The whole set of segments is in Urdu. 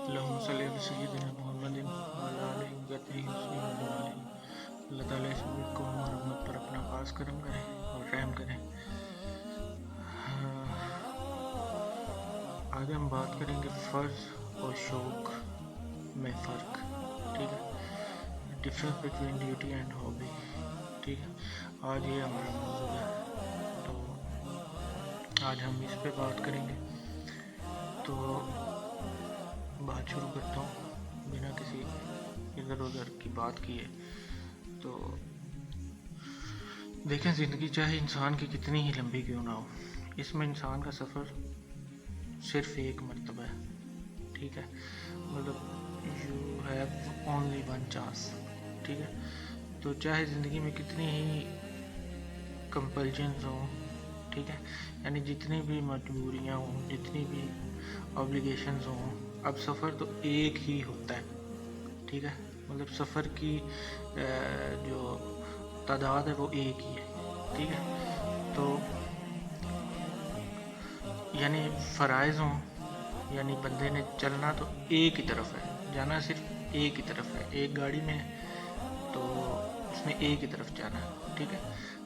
اللہم صلی علی سیدنا محمد وعلی آلہ وصحبہ اجمعین۔ اللہ تعالیٰ اس ملک کو اور امت پر اپنا خاص کرم کرے اور رحم کرے۔ آج ہم بات کریں گے فرض اور شوق میں فرق، ٹھیک ہے، difference between duty and hobby, ٹھیک ہے۔ آج یہ ہمارا موضوع ہے، تو آج ہم اس پہ بات کریں گے۔ تو بات شروع کرتا ہوں بنا کسی ادھر ادھر کی بات کیے۔ تو دیکھیں، زندگی چاہے انسان کی کتنی ہی لمبی کیوں نہ ہو، اس میں انسان کا سفر صرف ایک مرتبہ ہے، ٹھیک ہے، مطلب you have only one chance, ٹھیک ہے۔ تو چاہے زندگی میں کتنی ہی کمپلشنز ہوں، ٹھیک ہے، یعنی جتنی بھی مجبوریاں ہوں، جتنی بھی اوبلیگیشنز ہوں، اب سفر تو ایک ہی ہوتا ہے، ٹھیک ہے، مطلب سفر کی جو تعداد ہے وہ ایک ہی ہے، ٹھیک ہے۔ تو یعنی فرائض ہوں، یعنی بندے نے چلنا تو ایک ہی طرف ہے، جانا صرف ایک ہی طرف ہے، ایک گاڑی میں تو اس نے ایک ہی طرف جانا ہے، ٹھیک ہے۔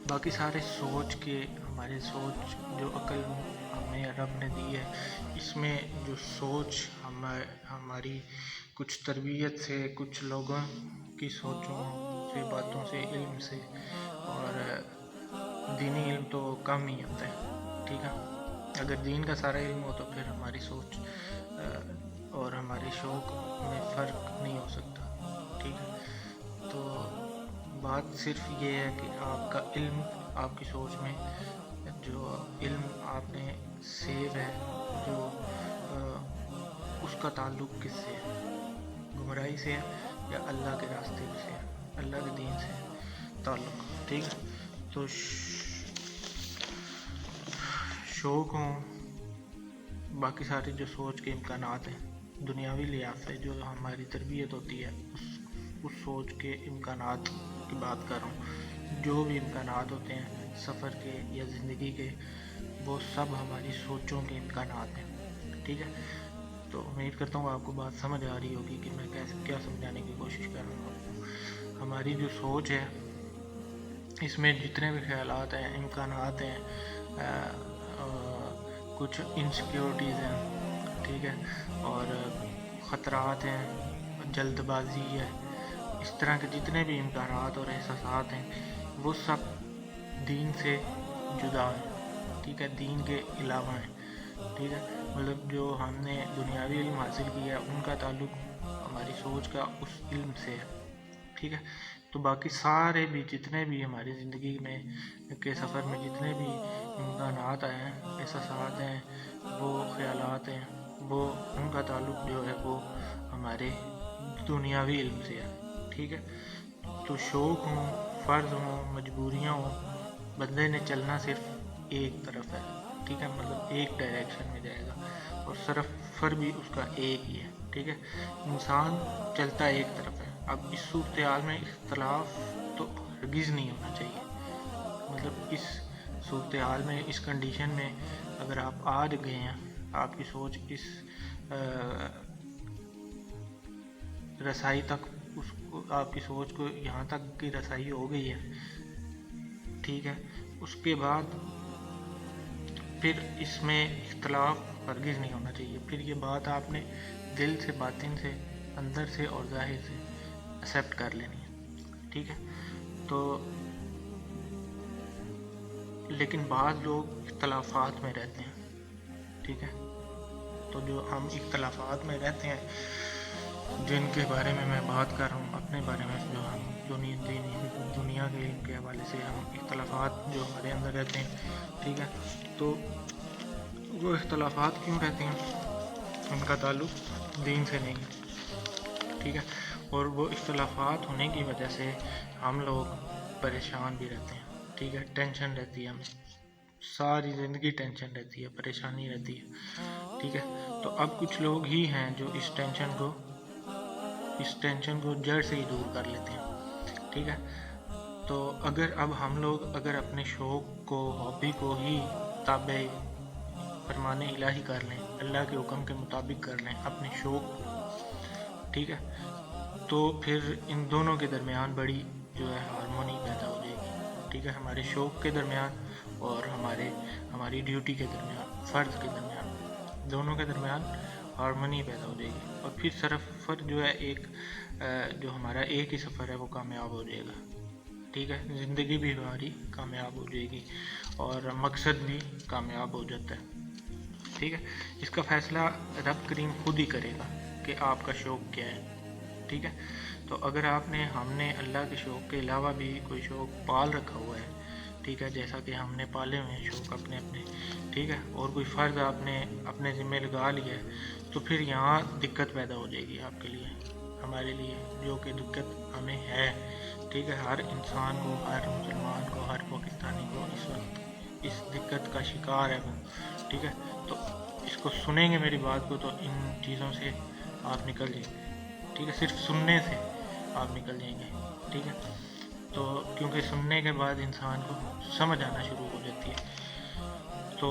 باقی سارے سوچ کے، ہمارے سوچ جو عقل ہمیں رب نے دی ہے، اس میں جو سوچ ہماری کچھ تربیت سے، کچھ لوگوں کی سوچوں سے، باتوں سے، علم سے، اور دینی علم تو کم ہی ہوتا ہے، ٹھیک ہے۔ اگر دین کا سارا علم ہو تو پھر ہماری سوچ اور ہمارے شوق میں فرق نہیں ہو سکتا، ٹھیک ہے۔ تو بات صرف یہ ہے کہ آپ کا علم، آپ کی سوچ میں جو علم آپ نے سیو ہے، جو اس کا تعلق کس سے ہے، گمراہی سے ہے یا اللہ کے راستے سے ہے، اللہ کے دین سے تعلق، ٹھیک ہے۔ تو شوق ہوں، باقی سارے جو سوچ کے امکانات ہیں، دنیاوی لحاظ سے جو ہماری تربیت ہوتی ہے، اس سوچ کے امکانات کی بات کر رہا ہوں۔ جو بھی امکانات ہوتے ہیں سفر کے یا زندگی کے، وہ سب ہماری سوچوں کے امکانات ہیں، ٹھیک ہے۔ تو امید کرتا ہوں آپ کو بات سمجھ آ رہی ہوگی کہ میں کیا سمجھانے کی کوشش کر رہا ہوں۔ ہماری جو سوچ ہے، اس میں جتنے بھی خیالات ہیں، امکانات ہیں، کچھ انسیکیورٹیز ہیں، ٹھیک ہے، اور خطرات ہیں، جلد بازی ہے، اس طرح کے جتنے بھی امکانات اور احساسات ہیں، وہ سب دین سے جدا ہیں، ٹھیک ہے، دین کے علاوہ ہیں، ٹھیک ہے۔ مطلب جو ہم نے دنیاوی علم حاصل کیا ہے، ان کا تعلق ہماری سوچ کا اس علم سے ہے، ٹھیک ہے۔ تو باقی سارے بھی جتنے بھی ہماری زندگی میں کے سفر میں جتنے بھی امکانات ہیں، احساسات ہیں، وہ خیالات ہیں، وہ ان کا تعلق جو ہے وہ ہمارے دنیاوی علم سے ہے، ٹھیک ہے۔ تو شوق ہوں، فرض ہوں، مجبوریاں ہوں، بندے نے چلنا صرف ایک طرف ہے، ٹھیک ہے، مطلب ایک ڈائریکشن میں جائے گا، اور سفر بھی اس کا ایک ہی ہے، ٹھیک ہے۔ انسان چلتا ایک طرف ہے۔ اب اس صورتحال میں اختلاف تو ہرگز نہیں ہونا چاہیے، مطلب اس صورتحال میں، اس کنڈیشن میں اگر آپ آج گئے ہیں، آپ کی سوچ اس رسائی تک، آپ کی سوچ کو یہاں تک کی رسائی ہو گئی ہے، ٹھیک ہے، اس کے بعد پھر اس میں اختلاف ہرگز نہیں ہونا چاہیے۔ پھر یہ بات آپ نے دل سے، باطن سے، اندر سے اور ظاہر سے ایکسیپٹ کر لینی ہے، ٹھیک ہے۔ تو لیکن بعض لوگ اختلافات میں رہتے ہیں، ٹھیک ہے۔ تو جو ہم اختلافات میں رہتے ہیں، جن کے بارے میں میں بات کر رہا ہوں، اپنے بارے میں، جو ہم دنیا کے علم کے حوالے سے ہم اختلافات جو ہمارے اندر رہتے ہیں، ٹھیک ہے۔ تو وہ اختلافات کیوں رہتے ہیں؟ ان کا تعلق دین سے نہیں ہے، ٹھیک ہے، اور وہ اختلافات ہونے کی وجہ سے ہم لوگ پریشان بھی رہتے ہیں، ٹھیک ہے، ٹینشن رہتی ہے، ہمیں ساری زندگی ٹینشن رہتی ہے، پریشانی رہتی ہے، ٹھیک ہے۔ تو اب کچھ لوگ ہی ہیں جو اس ٹینشن کو جڑ سے ہی دور کر لیتے ہیں، ٹھیک ہے۔ تو اب ہم لوگ اگر اپنے شوق کو، ہابی کو ہی تابع فرمان الہی کر لیں، اللہ کے حکم کے مطابق کر لیں، اپنے شوق ٹھیک ہے. تو پھر ان دونوں کے درمیان بڑی جو ہے ہارمونی پیدا ہو جائے گی. ٹھیک ہے, ہمارے شوق کے درمیان اور ہماری ڈیوٹی کے درمیان, فرض کے درمیان, دونوں کے درمیان ہارمونی پیدا ہو جائے گی. اور پھر سفر جو ہے جو ہمارا ایک ہی سفر ہے وہ کامیاب ہو جائے گا. ٹھیک ہے, زندگی بھی ہماری کامیاب ہو جائے گی اور مقصد بھی کامیاب ہو جاتا ہے. ٹھیک ہے, اس کا فیصلہ رب کریم خود ہی کرے گا کہ آپ کا شوق کیا ہے. ٹھیک ہے, تو اگر ہم نے اللہ کے شوق کے علاوہ بھی کوئی شوق پال رکھا ہوا ہے, ٹھیک ہے, جیسا کہ ہم نے پالے ہوئے ہیں شوق اپنے, ٹھیک ہے, اور کوئی فرض آپ نے اپنے ذمہ لگا لیا ہے, تو پھر یہاں دقت پیدا ہو جائے گی آپ کے لیے, ہمارے لیے, جو کہ دقت ہمیں ہے. ٹھیک ہے, ہر انسان کو, ہر مسلمان کو, ہر پاکستانی کو اس وقت اس دقت کا شکار ہے وہ. ٹھیک ہے, تو اس کو سنیں گے میری بات کو تو ان چیزوں سے آپ نکل جائیں گے. ٹھیک ہے, صرف سننے سے آپ نکل جائیں گے. ٹھیک ہے, تو کیونکہ سننے کے بعد انسان کو سمجھ آنا شروع ہو جاتی ہے. تو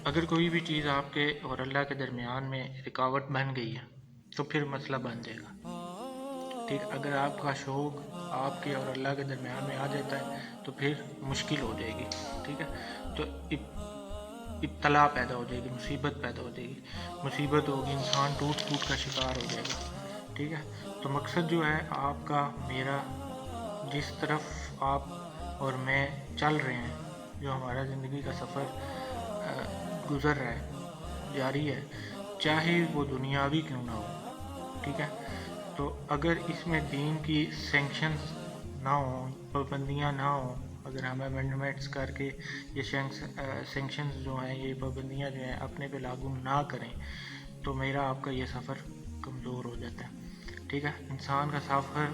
اگر کوئی بھی چیز آپ کے اور اللہ کے درمیان میں رکاوٹ بن گئی ہے تو پھر مسئلہ بن جائے گا. ٹھیک, اگر آپ کا شوق آپ کے اور اللہ کے درمیان میں آ جاتا ہے تو پھر مشکل ہو جائے گی. ٹھیک ہے, تو ابتلا پیدا ہو جائے گی, مصیبت پیدا ہو جائے گی, مصیبت ہوگی, انسان ٹوٹ کا شکار ہو جائے گا. ٹھیک ہے, تو مقصد جو ہے آپ کا, میرا, جس طرف آپ اور میں چل رہے ہیں, جو ہمارا زندگی کا سفر گزر رہا ہے, جاری ہے, چاہے وہ دنیاوی کیوں نہ ہو. ٹھیک ہے, تو اگر اس میں دین کی سینکشنز نہ ہوں, پابندیاں نہ ہوں, اگر ہم امینڈمنٹس کر کے یہ سینکشنز جو ہیں, یہ پابندیاں جو ہیں اپنے پہ لاگو نہ کریں, تو میرا آپ کا یہ سفر کمزور ہو جاتا ہے. ٹھیک ہے, انسان کا سفر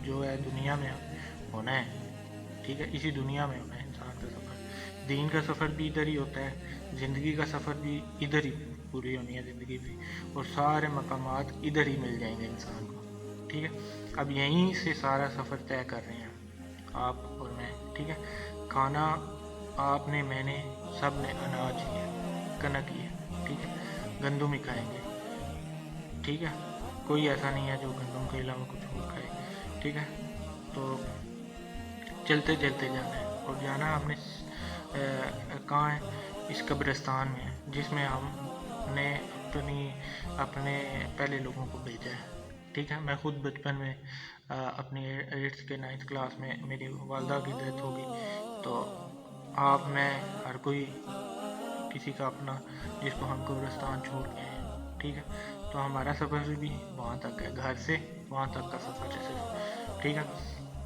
جو ہے دنیا میں ہونا ہے. ٹھیک ہے, اسی دنیا میں ہونا ہے انسان کا سفر. دین کا سفر بھی ادھر ہی ہوتا ہے, زندگی کا سفر بھی ادھر ہی پوری ہونی ہے زندگی بھی, اور سارے مقامات ادھر ہی مل جائیں گے انسان کو. ٹھیک ہے, اب یہیں سے سارا سفر طے کر رہے ہیں آپ اور میں. ٹھیک ہے, کھانا آپ نے, میں نے, سب نے اناج ہی ہے, کنک ہی ہے. ٹھیک ہے, گندم ہی کھائیں گے. ٹھیک ہے, کوئی ایسا نہیں ہے جو گندم کے علاوہ کچھ اور کھائے. ٹھیک ہے, تو چلتے چلتے جانا ہے, اور جانا ہم نے کہاں ہے, اس قبرستان میں ہے جس میں ہم نے اپنے پہلے لوگوں کو بھیجا ہے. ٹھیک ہے, میں خود بچپن میں اپنی 8th کے 9th کلاس میں میری والدہ کی ڈیتھ ہوگی, تو آپ, میں, ہر کوئی کسی کا اپنا جس کو ہم قبرستان چھوڑ کے آئے ہیں. ٹھیک ہے, تو ہمارا سفر بھی وہاں تک ہے, گھر سے وہاں تک کا سفر ہے صرف. ٹھیک ہے,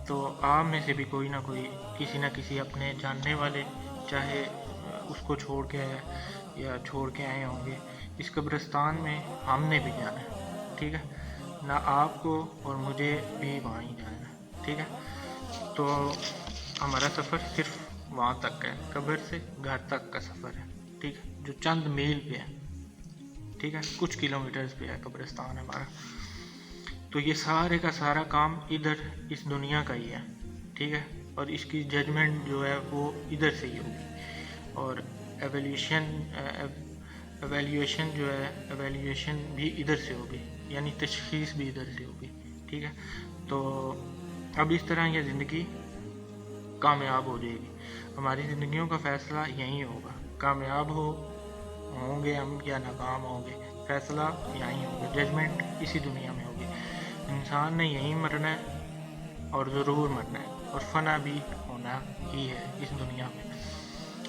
تو آپ میں سے بھی کوئی نہ کوئی, کسی نہ کسی اپنے جاننے والے, چاہے اس کو چھوڑ کے آئے یا چھوڑ کے آئے ہوں گے. اس قبرستان میں ہم نے بھی جانا ہے. ٹھیک ہے, نہ آپ کو اور مجھے بھی وہاں ہی جانا ہے. ٹھیک ہے, تو ہمارا سفر صرف وہاں تک ہے, قبر سے گھر تک کا سفر ہے. ٹھیک ہے, جو چند میل پہ ہے. ٹھیک ہے, کچھ کلومیٹرز پہ ہے قبرستان ہمارا. تو یہ سارے کا سارا کام ادھر اس دنیا کا ہی ہے. ٹھیک ہے, اور اس کی ججمنٹ جو ہے وہ ادھر سے ہی ہوگی, اور ایویلیویشن جو ہے, ایویلیویشن بھی ادھر سے ہوگی, یعنی تشخیص بھی ادھر سے ہوگی. ٹھیک ہے, تو اب اس طرح یہ زندگی کامیاب ہو جائے گی. ہماری زندگیوں کا فیصلہ یہیں ہوگا, کامیاب ہوں گے ہم یا ناکام ہوں گے, فیصلہ یہیں ہوگا, ججمنٹ اسی دنیا میں ہوگی. انسان نے یہیں مرنا ہے, اور ضرور مرنا ہے, اور فنا بھی ہونا ہی ہے اس دنیا میں.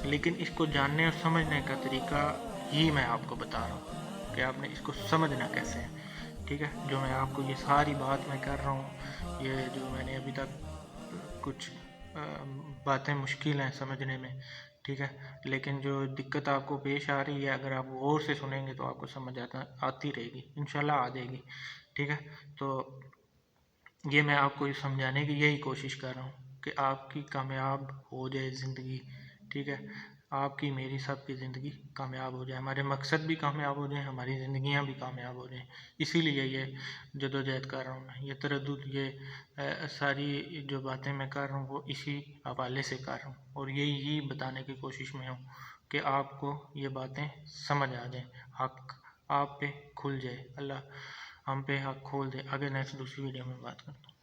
لیکن اس کو جاننے اور سمجھنے کا طریقہ ہی میں آپ کو بتا رہا ہوں کہ آپ نے اس کو سمجھنا کیسے ہے. ٹھیک ہے, جو میں آپ کو یہ ساری بات میں کر رہا ہوں, یہ جو میں نے ابھی تک کچھ باتیں مشکل ہیں سمجھنے میں. ٹھیک ہے, لیکن جو دقت آپ کو پیش آ رہی ہے, اگر آپ غور سے سنیں گے تو آپ کو سمجھ آتی رہے گی, انشاءاللہ آ جائے گی. ٹھیک ہے, تو یہ میں آپ کو سمجھانے کی یہی کوشش کر رہا ہوں کہ آپ کی کامیاب ہو جائے زندگی. ٹھیک ہے, آپ کی, میری, سب کی زندگی کامیاب ہو جائے, ہمارے مقصد بھی کامیاب ہو جائیں, ہماری زندگیاں بھی کامیاب ہو جائیں. اسی لیے یہ جدوجہد کر رہا ہوں میں, یہ تردد, یہ ساری جو باتیں میں کر رہا ہوں وہ اسی حوالے سے کر رہا ہوں, اور یہی بتانے کی کوشش میں ہوں کہ آپ کو یہ باتیں سمجھ آ جائیں, حق آپ پہ کھل جائے. اللہ ہم پہ حق کھول دے. آگے نیکسٹ دوسری ویڈیو میں بات کرتا ہوں.